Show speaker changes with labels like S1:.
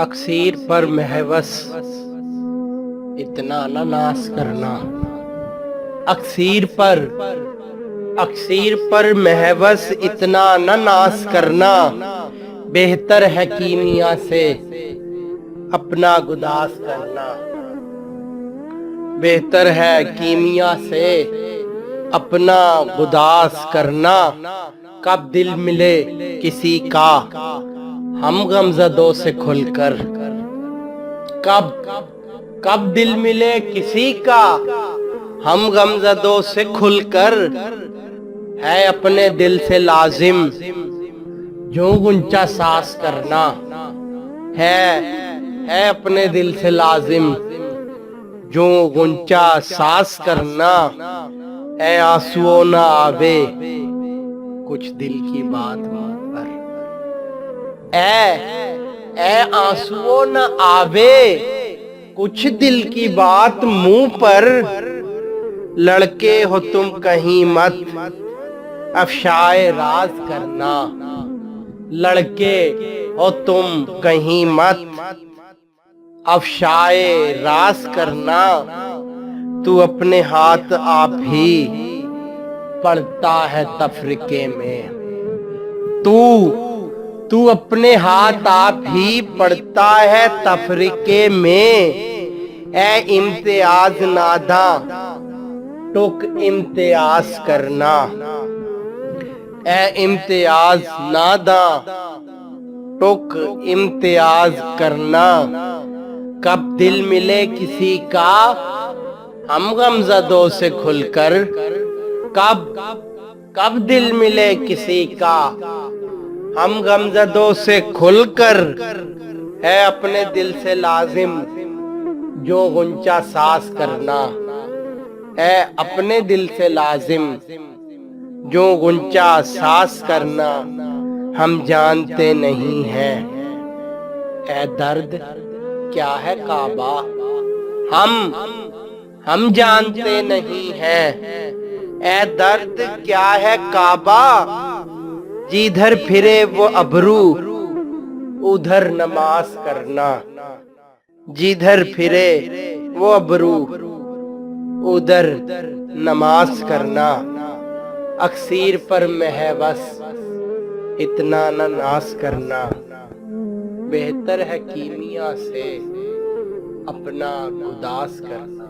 S1: اکثیر پر محوس اتنا نہ ناز کرنا، اکثیر پر محوس اتنا نہ ناز کرنا، بہتر ہے کیمیا سے اپنا گداز کرنا، بہتر ہے کیمیا سے اپنا گداز کرنا۔ کب دل ملے کسی کا ہم غمزدوں سے کھل کر، کب دل ملے کسی کا ہم غمزدوں سے کھل کر، ہے اپنے دل سے لازم جو غنچہ ساز کرنا، ہے اپنے دل سے لازم جو غنچہ ساز کرنا۔ اے آنسو نہ آوے کچھ دل کی بات منہ پر، اے آنسو نہ آوے کچھ دل کی بات منہ پر، لڑکے ہو تم کہیں مت افشائے راز کرنا، لڑکے ہو تم کہیں مت افشائے راز کرنا۔ تو اپنے ہاتھ آپ ہی پڑتا ہے تفرقے میں، تو اپنے ہاتھ آپ ہی پڑتا ہے تفرقے میں۔ اے امتیاز ناداں ٹوک امتیاز کرنا، اے امتیاز ناداں ٹوک امتیاز کرنا۔ کب دل ملے کسی کا ہم غمزدوں سے کھل کر، کب دل ملے کسی کا ہم غمزدوں سے کھل کر، ہے اپنے دل سے لازم جو غنچہ ساز کرنا، ہے اپنے دل سے لازم جو غنچہ ساز کرنا۔ ہم جانتے نہیں ہیں اے درد کیا ہے کعبہ، ہم جانتے نہیں ہیں اے درد کیا ہے کعبہ، جدھر پھرے وہ ابرو ادھر نماز کرنا، جدھر پھرے وہ ابرو ادھر نماز کرنا۔ اکثیر پر محوس اتنا نہ ناز کرنا، بہتر ہے کیمیا سے اپنا گداز کرنا۔